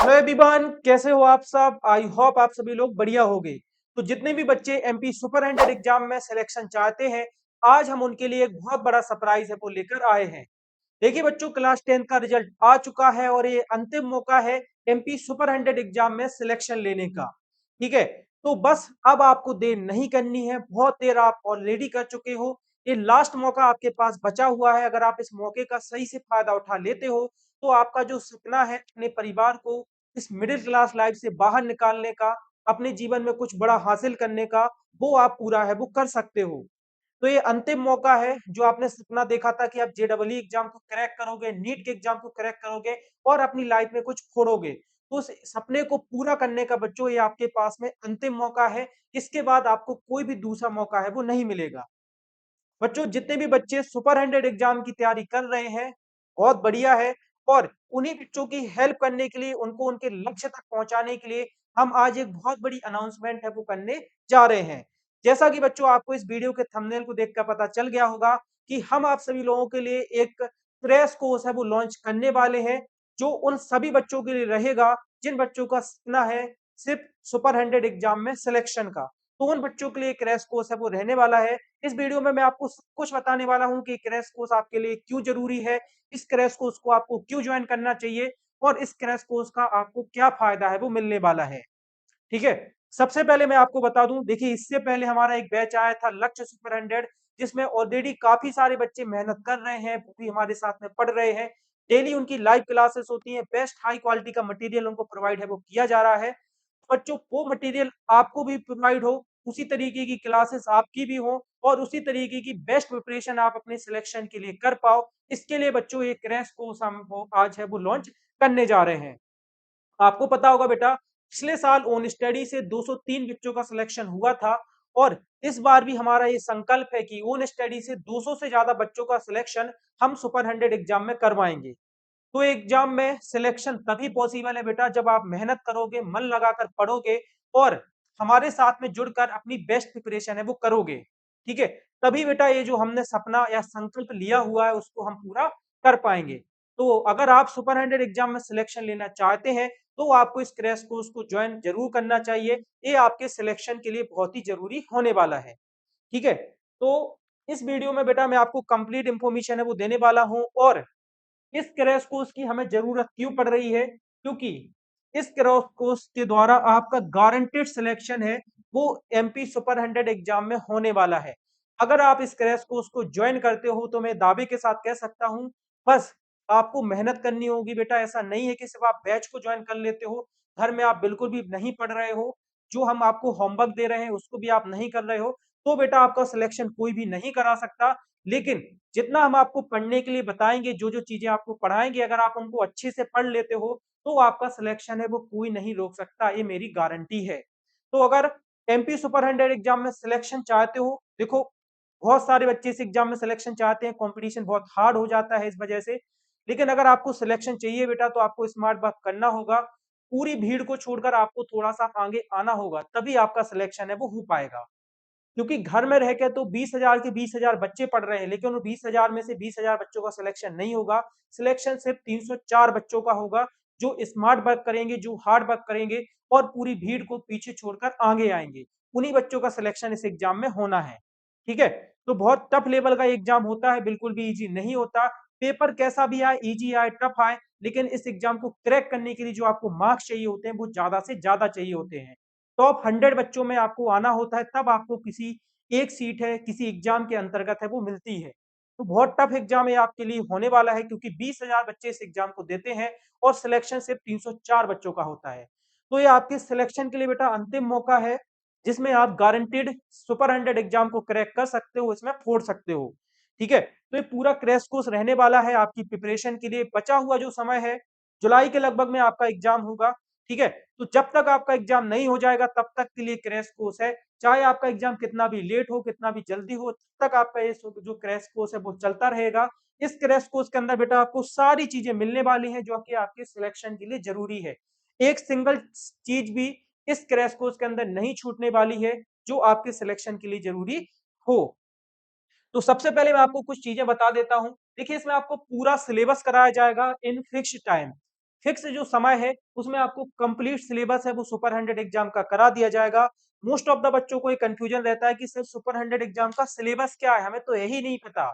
Hello everyone, कैसे हो आप सब। आई होप आप सभी लोग बढ़िया होंगे। तो जितने भी बच्चे एमपी सुपर हंड्रेड एग्जाम में सिलेक्शन चाहते हैं, आज हम उनके लिए एक बहुत बड़ा सरप्राइज है वो लेकर आए हैं। देखिए बच्चों, क्लास 10 का रिजल्ट आ चुका है और ये अंतिम मौका है एमपी सुपर हंड्रेड एग्जाम में सिलेक्शन लेने का। ठीक है, तो बस अब आपको देर नहीं करनी है, बहुत देर आप ऑलरेडी कर चुके हो। ये लास्ट मौका आपके पास बचा हुआ है। अगर आप इस मौके का सही से फायदा उठा लेते हो तो आपका जो सपना है अपने परिवार को इस मिडिल क्लास लाइफ से बाहर निकालने का, अपने जीवन में कुछ बड़ा हासिल करने का, वो आप पूरा है वो कर सकते हो। तो ये अंतिम मौका है। जो आपने सपना देखा था कि आप जेडब्ल्यू एग्जाम को क्रैक करोगे, नीट के एग्जाम को क्रैक करोगे और अपनी लाइफ में कुछ फोड़ोगे, तो उस सपने को पूरा करने का बच्चों ये आपके पास में अंतिम मौका है। इसके बाद आपको कोई भी दूसरा मौका है वो नहीं मिलेगा। बच्चों, जितने भी बच्चे सुपर हंड्रेड एग्जाम की तैयारी कर रहे हैं, बहुत बढ़िया है। और उन्हीं बच्चों की हेल्प करने के लिए, उनको उनके लक्ष्य तक पहुंचाने के लिए हम आज एक बहुत बड़ी अनाउंसमेंट है वो करने जा रहे हैं। जैसा कि बच्चों आपको इस वीडियो के थंबनेल को देखकर पता चल गया होगा कि हम आप सभी लोगों के लिए एक क्रैश कोर्स है वो लॉन्च करने वाले हैं, जो उन सभी बच्चों के लिए रहेगा जिन बच्चों का सपना है सिर्फ सुपर हंड्रेड एग्जाम में सिलेक्शन का। तो उन बच्चों के लिए क्रैश कोर्स है वो रहने वाला है। इस वीडियो में मैं आपको सब कुछ बताने वाला हूँ कि क्रैश कोर्स आपके लिए क्यों जरूरी है, इस क्रैश कोर्स को आपको क्यों ज्वाइन करना चाहिए और इस क्रैश कोर्स का आपको क्या फायदा है वो मिलने वाला है। ठीक है, सबसे पहले मैं आपको बता दूं, देखिए इससे पहले हमारा एक बैच आया था लक्ष्य सुपर हंड्रेड, जिसमें ऑलरेडी काफी सारे बच्चे मेहनत कर रहे हैं, वो भी हमारे साथ में पढ़ रहे हैं। डेली उनकी लाइव क्लासेस होती हैं, बेस्ट हाई क्वालिटी का मटेरियल उनको प्रोवाइड है वो किया जा रहा है। बच्चों, वो मटेरियल आपको भी प्रोवाइड हो, उसी तरीके की क्लासेस आपकी भी हो और उसी तरीके की बेस्ट प्रिपरेशन आप अपने सिलेक्शन के लिए कर पाओ, इसके लिए बच्चों एक क्रैश कोर्स हम वो आज है वो लॉन्च करने जा रहे हैं। आपको पता होगा बेटा, पिछले साल ओन स्टडी से 203 बच्चों का सिलेक्शन हुआ था और इस बार भी हमारा ये संकल्प है कि ओन स्टडी से 200 से ज्यादा बच्चों का सिलेक्शन हम सुपर हंड्रेड एग्जाम में करवाएंगे। तो एग्जाम में सिलेक्शन तभी पॉसिबल है बेटा जब आप मेहनत करोगे, मन लगाकर पढ़ोगे और हमारे साथ में जुड़कर अपनी बेस्ट प्रिपरेशन है वो करोगे। ठीक है, तभी बेटा ये जो हमने सपना या संकल्प लिया हुआ है उसको हम पूरा कर पाएंगे। तो अगर आप सुपर हंड्रेड एग्जाम में सिलेक्शन लेना चाहते हैं तो आपको इस क्रैश कोर्स को ज्वाइन जरूर करना चाहिए। ये आपके सिलेक्शन के लिए बहुत ही जरूरी होने वाला है। ठीक है, तो इस वीडियो में बेटा मैं आपको कंप्लीट इंफॉर्मेशन है वो देने वाला हूं। और इस क्रैश कोर्स की हमें जरूरत क्यों पड़ रही है, क्योंकि इस क्रैश कोर्स के द्वारा आपका गारंटेड सिलेक्शन है वो एमपी सुपर हंड्रेड एग्जाम में होने वाला है। अगर आप इस क्रैश कोर्स को ज्वाइन करते हो तो मैं दावे के साथ कह सकता हूं, बस आपको मेहनत करनी होगी बेटा। ऐसा नहीं है कि सिर्फ आप बैच को ज्वाइन कर लेते हो, घर में आप बिल्कुल भी नहीं पढ़ रहे हो, जो हम आपको होमवर्क दे रहे हैं उसको भी आप नहीं कर रहे हो, तो बेटा आपका सिलेक्शन कोई भी नहीं करा सकता। लेकिन जितना हम आपको पढ़ने के लिए बताएंगे, जो जो चीजें आपको पढ़ाएंगे, अगर आप उनको अच्छे से पढ़ लेते हो तो आपका सिलेक्शन है वो कोई नहीं रोक सकता, ये मेरी गारंटी है। तो अगर एमपी सुपर हंड्रेड एग्जाम में सिलेक्शन चाहते हो, देखो बहुत सारे बच्चे इस एग्जाम में सिलेक्शन चाहते हैं, कंपटीशन बहुत हार्ड हो जाता है इस वजह से। लेकिन अगर आपको सिलेक्शन चाहिए बेटा तो आपको स्मार्ट वर्क करना होगा, पूरी भीड़ को छोड़कर आपको थोड़ा सा आगे आना होगा, तभी आपका सिलेक्शन है वो हो पाएगा। क्योंकि घर में रह के तो 20,000 के 20,000 बच्चे पढ़ रहे हैं, लेकिन उन 20,000 में से 20,000 बच्चों का सिलेक्शन नहीं होगा। सिलेक्शन सिर्फ 304 बच्चों का होगा, जो स्मार्ट वर्क करेंगे, जो हार्ड वर्क करेंगे और पूरी भीड़ को पीछे छोड़कर आगे आएंगे। उन्हीं बच्चों का सिलेक्शन इस एग्जाम में होना है। ठीक है, तो बहुत टफ लेवल का एग्जाम होता है, बिल्कुल भी इजी नहीं होता। पेपर कैसा भी आए, इजी आए टफ आए, लेकिन इस एग्जाम को क्रैक करने के लिए जो आपको मार्क्स चाहिए होते हैं वो ज्यादा से ज्यादा चाहिए होते हैं। टॉप 100 बच्चों में आपको आना होता है, तब आपको किसी एक सीट है किसी एग्जाम के अंतर्गत है वो मिलती है। तो बहुत टफ एग्जाम है आपके लिए होने वाला है, क्योंकि 20,000 बच्चे इस एग्जाम को देते हैं और सिलेक्शन सिर्फ 304 बच्चों का होता है। तो ये आपके सिलेक्शन के लिए बेटा अंतिम मौका है, जिसमें आप गारंटेड सुपर हंड्रेड एग्जाम को क्रैक कर सकते हो, इसमें फोड़ सकते हो। ठीक है, तो ये पूरा क्रैश कोर्स रहने वाला है आपकी प्रिपरेशन के लिए। बचा हुआ जो समय है, जुलाई के लगभग में आपका एग्जाम होगा। ठीक है, तो जब तक आपका एग्जाम नहीं हो जाएगा तब तक के लिए क्रैश कोर्स है। चाहे आपका एग्जाम कितना भी लेट हो, कितना भी जल्दी हो, तब तक आपका ये जो क्रैश कोर्स है वो चलता रहेगा। इस क्रैश कोर्स के अंदर बेटा आपको सारी चीजें मिलने वाली हैं जो कि आपके सिलेक्शन के लिए जरूरी है। एक सिंगल चीज भी इस क्रैश कोर्स के अंदर नहीं छूटने वाली है जो आपके सिलेक्शन के लिए जरूरी हो। तो सबसे पहले मैं आपको कुछ चीजें बता देता हूं। देखिए, इसमें आपको पूरा सिलेबस कराया जाएगा इन फिक्स्ड टाइम। फिक्स जो समय है उसमें आपको कंप्लीट सिलेबस है वो सुपर 100 एग्जाम का करा दिया जाएगा। मोस्ट ऑफ द बच्चों को एक कंफ्यूजन रहता है कि सर सुपर 100 एग्जाम का सिलेबस क्या है, हमें तो यही नहीं पता।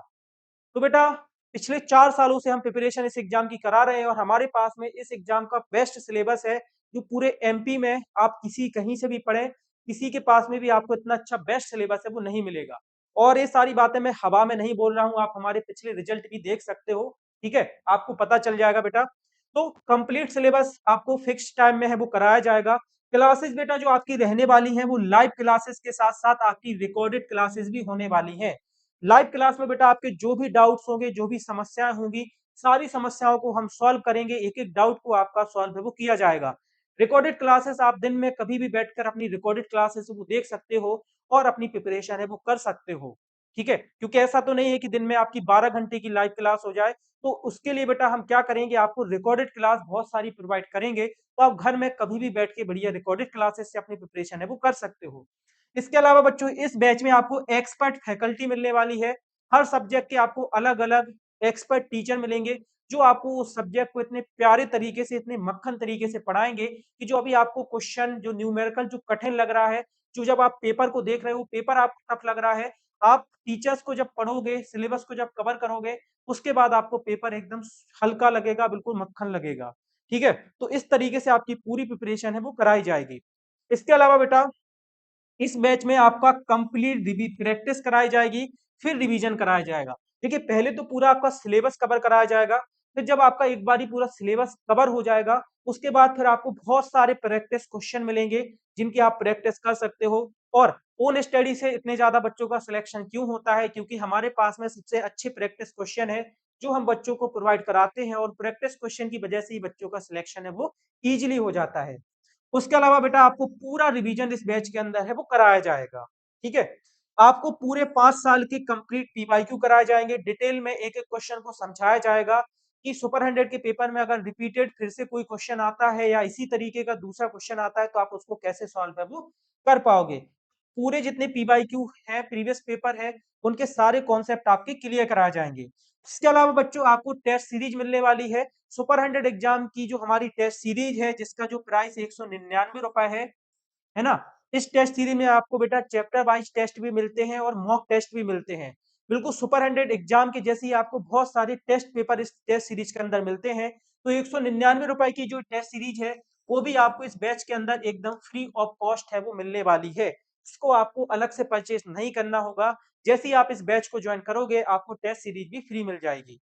तो बेटा पिछले 4 सालों से हम प्रिपरेशन इस एग्जाम की करा रहे हैं और हमारे पास में इस एग्जाम का बेस्ट सिलेबस है, जो पूरे एमपी में आप किसी कहीं से भी पढ़ें, किसी के पास में भी आपको इतना अच्छा बेस्ट सिलेबस है वो नहीं मिलेगा। और ये सारी बातें मैं हवा में नहीं बोल रहा हूँ, आप हमारे पिछले रिजल्ट भी देख सकते हो, ठीक है? आपको पता चल जाएगा बेटा। तो कंप्लीट सिलेबस आपको फिक्स टाइम में है वो कराया जाएगा। क्लासेस बेटा जो आपकी रहने वाली हैं वो लाइव क्लासेस के साथ-साथ आपकी रिकॉर्डेड क्लासेस भी होने वाली हैं। लाइव क्लास में बेटा आपके जो भी डाउट्स होंगे, जो भी समस्याएं होंगी, सारी समस्याओं को हम सॉल्व करेंगे, एक एक डाउट को आपका सॉल्व है वो किया जाएगा। रिकॉर्डेड क्लासेस आप दिन में कभी भी बैठकर अपनी रिकॉर्डेड क्लासेस वो देख सकते हो और अपनी प्रिपरेशन है वो कर सकते हो, ठीक है? क्योंकि ऐसा तो नहीं है कि दिन में आपकी 12 घंटे की लाइव क्लास हो जाए, तो उसके लिए बेटा हम क्या करेंगे, आपको रिकॉर्डेड क्लास बहुत सारी प्रोवाइड करेंगे, तो आप घर में कभी भी बैठ के बढ़िया रिकॉर्डेड क्लासेस से अपनी प्रिपरेशन है वो कर सकते हो। इसके अलावा बच्चों इस बैच में आपको एक्सपर्ट फैकल्टी मिलने वाली है। हर सब्जेक्ट के आपको अलग-अलग एक्सपर्ट टीचर मिलेंगे, जो आपको उस सब्जेक्ट को इतने प्यारे तरीके से, इतने मक्खन तरीके से पढ़ाएँगे कि जो अभी आपको क्वेश्चन जो न्यूमेरिकल जो कठिन लग रहा है, जो जब आप पेपर को देख रहे हो, पेपर आपको टफ लग रहा है, आप टीचर्स को जब पढ़ोगे, सिलेबस को जब कवर करोगे, उसके बाद आपको पेपर एकदम हल्का लगेगा, बिल्कुल मक्खन लगेगा। ठीक है? तो इस तरीके से आपकी पूरी प्रिपरेशन है वो कराई जाएगी। इसके अलावा बेटा इस बैच में आपका कंप्लीट प्रैक्टिस कराई जाएगी, फिर रिवीजन कराया जाएगा। देखिए पहले तो पूरा आपका सिलेबस कवर कराया जाएगा, फिर जब आपका एक बारी पूरा सिलेबस कवर हो जाएगा, उसके बाद फिर आपको बहुत सारे प्रैक्टिस क्वेश्चन मिलेंगे, जिनकी आप प्रैक्टिस कर सकते हो। और ओन स्टडी से इतने ज़्यादा बच्चों का सिलेक्शन क्यों होता है? क्योंकि हमारे पास में सबसे अच्छे प्रैक्टिस क्वेश्चन है, जो हम बच्चों को प्रोवाइड कराते हैं और प्रैक्टिस क्वेश्चन की वजह से ही बच्चों का सिलेक्शन है वो ईज़िली हो जाता है। उसके अलावा बेटा आपको पूरा रिवीजन इस बैच के अंदर है वो कराया जाएगा, ठीक है? आपको पूरे 5 साल के कंप्लीट पीवाईक्यू कराए जाएँगे, डिटेल में एक-एक क्वेश्चन को समझाया जाएगा कि सुपर 100 के पेपर में अगर रिपीटेड फिर से कोई क्वेश्चन आता है या इसी तरीके का दूसरा क्वेश्चन आता है, तो आप उसको कैसे सॉल्व है वो कर पाओगे। पूरे जितने पीवाईक्यू हैं, प्रीवियस पेपर है, उनके सारे कॉन्सेप्ट आपके क्लियर कराए जाएँगे। इसके अलावा बच्चों आपको टेस्ट सीरीज मिलने वाली है। सुपर 100 एग्जाम की जो हमारी टेस्ट सीरीज है, जिसका जो प्राइस ₹199 है ना? इस टेस्ट सीरीज में आपको बेटा चैप्टर वाइज टेस्ट भी मिलते हैं और मॉक टेस्ट भी मिलते हैं। बिल्कुल सुपर 100 एग्जाम के जैसे ही आपको बहुत सारे टेस्ट पेपर इस टेस्ट सीरीज के अंदर मिलते हैं। तो ₹199 की जो टेस्ट सीरीज है, वो भी आपको इस बैच के अंदर एकदम फ्री ऑफ कॉस्ट है वो मिलने वाली है। इसको आपको अलग से परचेज़ नहीं करना होगा। जैसे ही आप इस बैच को जॉइन करोगे, आपको टेस्ट सीरीज भी फ्री मिल जाएगी।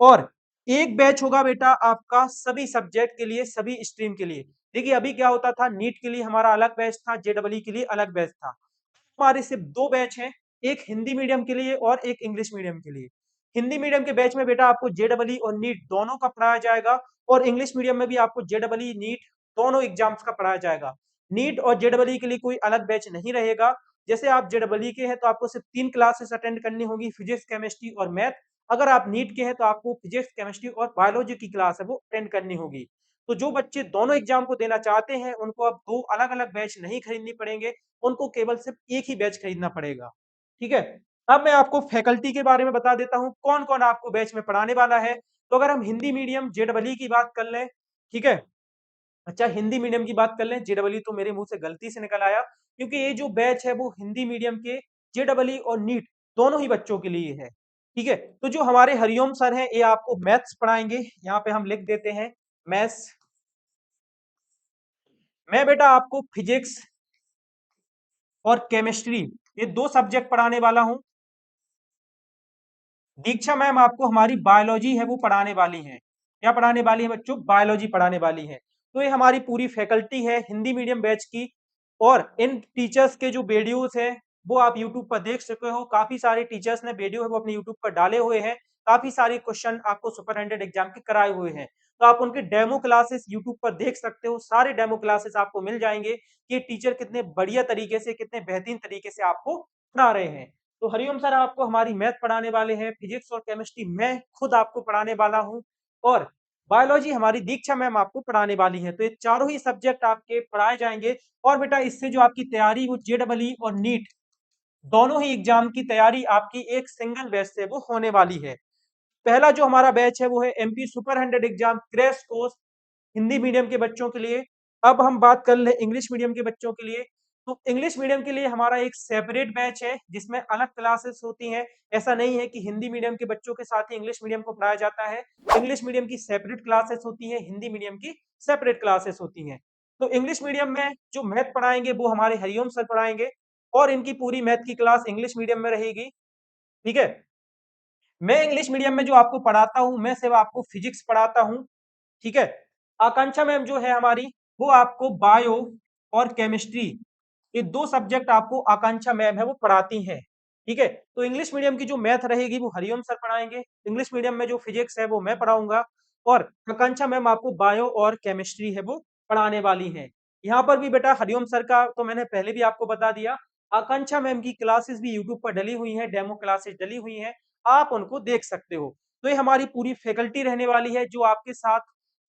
और एक बैच होगा बेटा आपका सभी सब्जेक्ट के लिए, सभी स्ट्रीम के लिए। देखिए अभी क्या होता था, नीट के लिए हमारा अलग बैच था, जेईई के लिए अलग बैच था। हमारे सिर्फ 2 बैच हैं, एक हिंदी मीडियम के लिए और एक इंग्लिश मीडियम के लिए। हिंदी मीडियम के बैच में बेटा आपको जेईई और नीट दोनों का पढ़ाया जाएगा और इंग्लिश मीडियम में भी आपको जेईई, नीट दोनों एग्ज़ाम्स का पढ़ाया जाएगा। नीट और जेईई के लिए कोई अलग बैच नहीं रहेगा। जैसे आप जेईई के हैं तो आपको सिर्फ 3 क्लासेस अटेंड करनी होगी, फिजिक्स, केमिस्ट्री और मैथ। अगर आप नीट के हैं तो आपको फिजिक्स, केमिस्ट्री और बायोलॉजी की क्लास है वो अटेंड करनी होगी। तो जो बच्चे दोनों एग्ज़ाम को देना चाहते हैं, उनको अब 2 अलग-अलग बैच नहीं खरीदनी पड़ेंगे, उनको केवल सिर्फ एक ही बैच खरीदना पड़ेगा। ठीक है? अब मैं आपको फैकल्टी के बारे में बता देता हूँ, कौन-कौन आपको बैच में पढ़ाने वाला है। तो अगर हम हिंदी मीडियम जेईई की बात कर लें, ठीक है? अच्छा हिंदी मीडियम की बात कर लें, जेईई तो मेरे मुँह से गलती से निकल आया, क्योंकि ये जो बैच है वो हिंदी मीडियम के जेईई और नीट दोनों ही बच्चों के लिए है। ठीक है? तो जो हमारे हरिओम सर हैं, ये आपको मैथ्स पढ़ाएँगे, यहाँ पे हम लिख देते हैं मैथ्स। मैं बेटा आपको फिजिक्स और केमिस्ट्री ये 2 सब्जेक्ट पढ़ाने वाला हूँ। दीक्षा मैम आपको हमारी बायोलॉजी है वो पढ़ाने वाली हैं। क्या पढ़ाने वाली हैं बच्चों? बायोलॉजी पढ़ाने वाली हैं। तो ये हमारी पूरी फैकल्टी है हिंदी मीडियम बैच की और इन टीचर्स के जो वीडियोज़ हैं, वो आप यूट्यूब पर देख सके हो। काफ़ी सारे टीचर्स ने वीडियो है वो अपने यूट्यूब पर डाले हुए हैं। काफ़ी सारे क्वेश्चन आपको सुपर 100 एग्ज़ाम के कराए हुए हैं। तो आप उनके डेमो क्लासेस यूट्यूब पर देख सकते हो। सारे डेमो क्लासेस आपको मिल जाएँगे कि टीचर कितने बढ़िया तरीके से, कितने बेहतरीन तरीके से आपको पढ़ा रहे हैं। तो हरिओम सर आपको हमारी मैथ पढ़ाने वाले हैं, फिजिक्स और केमिस्ट्री मैं खुद आपको पढ़ाने वाला हूँ और बायोलॉजी हमारी दीक्षा मैम आपको पढ़ाने वाली है। तो ये चारों ही सब्जेक्ट आपके पढ़ाए जाएँगे और बेटा इससे जो आपकी तैयारी वो जेईई और नीट दोनों ही एग्ज़ाम की तैयारी आपकी एक सिंगल बैच से वो होने वाली है। पहला जो हमारा बैच है वो है MP super 100 exam crash course Hindi medium के बच्चों के लिए। अब हम बात कर ले इंग्लिश मीडियम के बच्चों के लिए। तो इंग्लिश मीडियम के लिए हमारा एक सेपरेट बैच है जिसमें अलग क्लासेस होती हैं। ऐसा नहीं है कि हिंदी मीडियम के बच्चों के साथ ही इंग्लिश मीडियम को पढ़ाया जाता है। इंग्लिश मीडियम की सेपरेट क्लासेस होती हैं, हिंदी मीडियम की सेपरेट क्लासेस होती हैं। तो इंग्लिश मीडियम में जो मैथ पढ़ाएंगे वो हमारे हरिओम सर पढ़ाएंगे और इनकी पूरी मैथ की क्लास इंग्लिश मीडियम में रहेगी। ठीक है। मैं इंग्लिश मीडियम में जो आपको पढ़ाता हूँ, मैं सिर्फ आपको फिजिक्स पढ़ाता हूँ। ठीक है। आकांक्षा मैम जो है हमारी, वो आपको बायो और केमिस्ट्री, ये दो सब्जेक्ट आपको आकांक्षा मैम है वो पढ़ाती हैं। ठीक है। तो इंग्लिश मीडियम की जो मैथ रहेगी वो हरिओम सर पढ़ाएंगे, इंग्लिश मीडियम में जो फिजिक्स है वो मैं पढ़ाऊंगा और आकांक्षा मैम आपको बायो और केमिस्ट्री है वो पढ़ाने वाली है। यहाँ पर भी बेटा हरिओम सर का तो मैंने पहले भी आपको बता दिया। आकांक्षा मैम की क्लासेस भी यूट्यूब पर डली हुई हैं, डेमो क्लासेस डली हुई हैं, आप उनको देख सकते हो। तो ये हमारी पूरी फैकल्टी रहने वाली है जो आपके साथ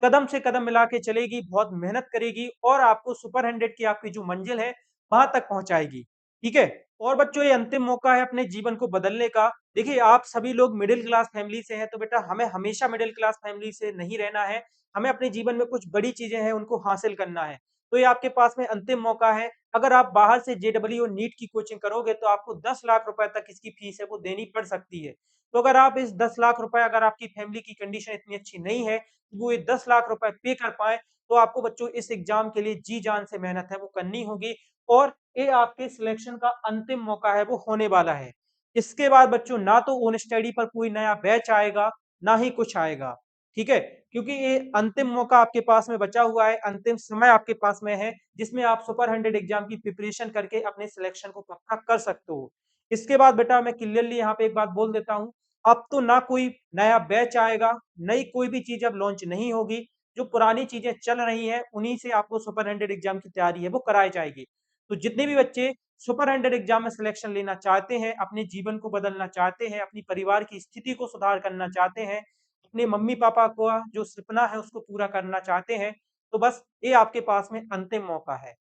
कदम से कदम मिला के चलेगी, बहुत मेहनत करेगी और आपको सुपर 100 की आपकी जो मंजिल है वहां तक पहुंचाएगी। ठीक है। और बच्चों ये अंतिम मौका है अपने जीवन को बदलने का। देखिए आप सभी लोग मिडिल क्लास फैमिली से हैं तो बेटा हमें हमेशा मिडिल क्लास फैमिली से नहीं रहना है। हमें अपने जीवन में कुछ बड़ी चीजें हैं उनको हासिल करना है। तो ये आपके पास में अंतिम मौका है। अगर आप बाहर से जेडब्ल्यू और नीट की कोचिंग करोगे तो आपको 10 लाख रुपए तक इसकी फीस है वो देनी पड़ सकती है। तो अगर आप इस 10 लाख रुपए, अगर आपकी फैमिली की कंडीशन इतनी अच्छी नहीं है वो ये 10 लाख रुपए पे कर पाए, तो आपको बच्चों इस एग्जाम के लिए जी जान से मेहनत है वो करनी होगी और ये आपके सिलेक्शन का अंतिम मौका है वो होने वाला है। इसके बाद बच्चों ना तो ओन स्टडी पर कोई नया बैच आएगा, ना ही कुछ आएगा। ठीक है। क्योंकि ये अंतिम मौका आपके पास में बचा हुआ है, अंतिम समय आपके पास में है जिसमें आप सुपर 100 एग्जाम की प्रिपरेशन करके अपने सिलेक्शन को पक्का कर सकते हो। इसके बाद बेटा मैं क्लियरली यहाँ पे एक बात बोल देता हूँ, अब तो ना कोई नया बैच आएगा, नई कोई भी चीज अब लॉन्च नहीं होगी। जो पुरानी चीजें चल रही हैं उन्हीं से आपको सुपर 100 एग्जाम की तैयारी है वो कराई जाएगी। तो जितने भी बच्चे सुपर 100 एग्जाम में सिलेक्शन लेना चाहते हैं, अपने जीवन को बदलना चाहते हैं, अपनी परिवार की स्थिति को सुधार करना चाहते हैं, अपने मम्मी पापा को जो सपना है उसको पूरा करना चाहते हैं, तो बस ये आपके पास में अंतिम मौका है।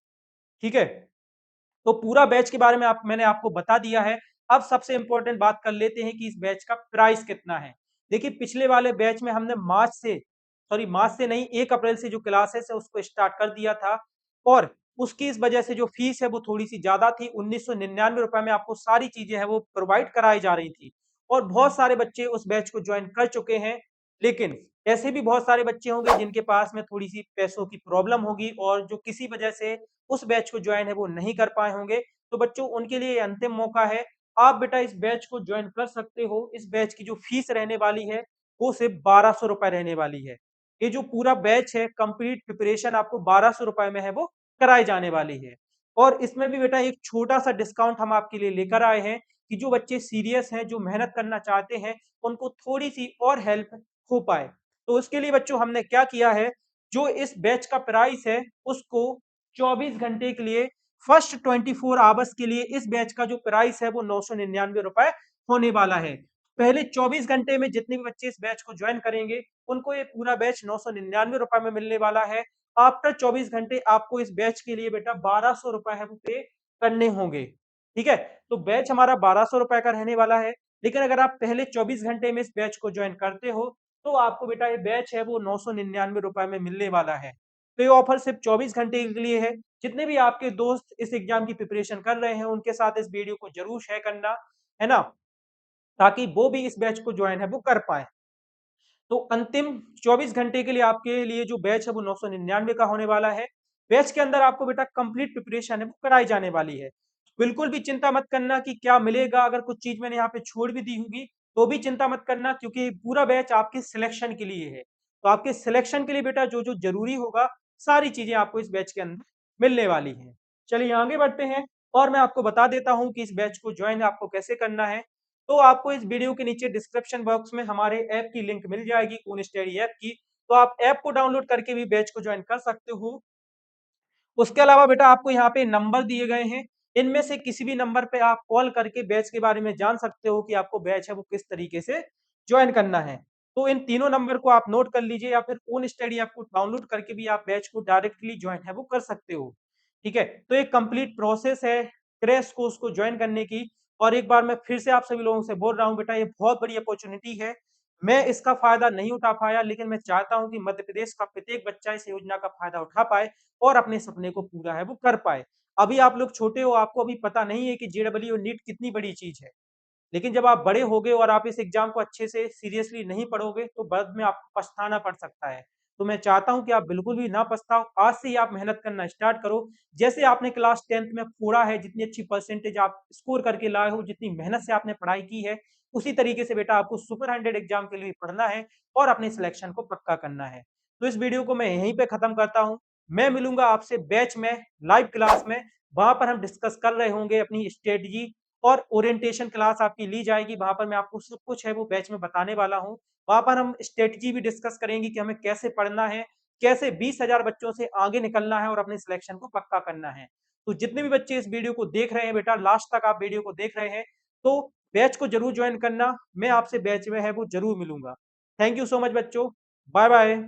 ठीक है। तो पूरा बैच के बारे में मैंने आपको बता दिया है। अब सबसे इंपॉर्टेंट बात कर लेते हैं कि इस बैच का प्राइस कितना है। देखिए पिछले वाले बैच में हमने मार्च से नहीं, 1 अप्रैल से जो क्लासेस है उसको स्टार्ट कर दिया था और उसकी इस वजह से जो फीस है वो थोड़ी सी ज्यादा थी। 1999 रुपए में आपको सारी चीजें हैं वो प्रोवाइड कराई जा रही थी और बहुत सारे बच्चे उस बैच को ज्वाइन कर चुके हैं। लेकिन ऐसे भी बहुत सारे बच्चे होंगे जिनके पास में थोड़ी सी पैसों की प्रॉब्लम होगी और जो किसी वजह से उस बैच को ज्वाइन है वो नहीं कर पाए होंगे। तो बच्चों उनके लिए ये अंतिम मौका है। आप बेटा इस बैच को ज्वाइन कर सकते हो। इस बैच की जो फीस रहने वाली है वो सिर्फ 1200 रुपए रहने वाली है। ये जो पूरा बैच है कंप्लीट प्रिपरेशन आपको 1200 रुपए में है वो कराई जाने वाली है। और इसमें भी बेटा एक छोटा सा डिस्काउंट हम आपके लिए लेकर आए हैं कि जो बच्चे सीरियस हैं, जो मेहनत करना चाहते हैं, उनको थोड़ी सी और हेल्प हो पाए। तो उसके लिए बच्चों हमने क्या किया है, जो इस बैच का प्राइस है उसको 24 घंटे के लिए, फर्स्ट 24 आवर्स के लिए इस बैच का जो प्राइस है वो 999 रुपए होने वाला है। पहले 24 घंटे में जितने भी बच्चे इस बैच को ज्वाइन करेंगे उनको ये पूरा बैच 999 रुपए में मिलने वाला है। आफ्टर 24 घंटे आपको इस बैच के लिए बेटा 1200 रुपए है वो पे करने होंगे। ठीक है। तो बैच हमारा 1200 रुपए का रहने वाला है। लेकिन अगर आप पहले 24 घंटे में इस बैच को ज्वाइन करते हो तो आपको बेटा ये बैच है वो 999 रुपए में मिलने वाला है। तो ये ऑफर सिर्फ 24 घंटे के लिए है। जितने भी आपके दोस्त इस एग्जाम की प्रिपरेशन कर रहे हैं उनके साथ इस वीडियो को जरूर शेयर करना, है ना, ताकि वो भी इस बैच को ज्वाइन है वो कर पाए। तो अंतिम 24 घंटे के लिए आपके लिए जो बैच है वो 999 का होने वाला है। बैच के अंदर आपको बेटा कंप्लीट प्रिपरेशन है वो कराई जाने वाली है। बिल्कुल भी चिंता मत करना कि क्या मिलेगा, अगर कुछ चीज मैंने यहाँ पे छोड़ भी दी होगी तो भी चिंता मत करना, क्योंकि पूरा बैच आपके सिलेक्शन के लिए है। तो आपके सिलेक्शन के लिए बेटा जो जो जरूरी होगा सारी चीजें आपको इस बैच के अंदर मिलने वाली है। चलिए आगे बढ़ते हैं और मैं आपको बता देता हूँ कि इस बैच को ज्वाइन आपको कैसे करना है। तो आपको इस वीडियो के नीचे डिस्क्रिप्शन बॉक्स में हमारे ऐप की लिंक मिल जाएगी, कून स्टडी ऐप की। तो आप ऐप को डाउनलोड करके भी बैच को ज्वाइन कर सकते हो। उसके अलावा बेटा आपको यहाँ पे नंबर दिए गए हैं, इनमें से किसी भी नंबर पे आप कॉल करके बैच के बारे में जान सकते हो कि आपको बैच है वो किस तरीके से ज्वाइन करना है। तो इन तीनों नंबर को आप नोट कर लीजिए या फिर ओन स्टडी ऐप को डाउनलोड करके भी आप बैच को डायरेक्टली ज्वाइन है वो कर सकते हो। ठीक है। तो एक कंप्लीट प्रोसेस है क्रैश कोर्स को ज्वाइन करने की। और एक बार मैं फिर से आप सभी लोगों से बोल रहा हूँ बेटा ये बहुत बड़ी अपॉर्चुनिटी है। मैं इसका फ़ायदा नहीं उठा पाया, लेकिन मैं चाहता हूँ कि मध्य प्रदेश का प्रत्येक बच्चा इस योजना का फ़ायदा उठा पाए और अपने सपने को पूरा है वो कर पाए। अभी आप लोग छोटे हो, आपको अभी पता नहीं है कि जेईई और नीट कितनी बड़ी चीज़ है। लेकिन जब आप बड़े होगे और आप इस एग्जाम को अच्छे से सीरियसली नहीं पढ़ोगे, तो बाद में आपको पछताना पड़ सकता है। तो मैं चाहता हूँ कि आप बिल्कुल भी ना पछताओ, आज से ही आप मेहनत करना स्टार्ट करो। जैसे आपने क्लास 10th में फोड़ा है, जितनी अच्छी परसेंटेज आप स्कोर करके लाए हो, जितनी मेहनत से आपने पढ़ाई की है, उसी तरीके से बेटा आपको सुपर 100 एग्जाम के लिए पढ़ना है और अपने सिलेक्शन को पक्का करना है। तो इस वीडियो को मैं यहीं पे खत्म करता हूँ। मैं मिलूंगा आपसे बैच में, लाइव क्लास में। वहां पर हम डिस्कस कर रहे होंगे अपनी स्ट्रेटजी, और ओरिएंटेशन क्लास आपकी ली जाएगी। वहां पर मैं आपको सब कुछ है वो बैच में बताने वाला हूँ। वहां पर हम स्ट्रेटजी भी डिस्कस करेंगे कि हमें कैसे पढ़ना है, कैसे 20,000 बच्चों से आगे निकलना है और अपने सिलेक्शन को पक्का करना है। तो जितने भी बच्चे इस वीडियो को देख रहे हैं बेटा, लास्ट तक आप वीडियो को देख रहे हैं, तो बैच को जरूर ज्वाइन करना। मैं आपसे बैच में है वो जरूर मिलूंगा। थैंक यू सो मच बच्चों। Bye bye.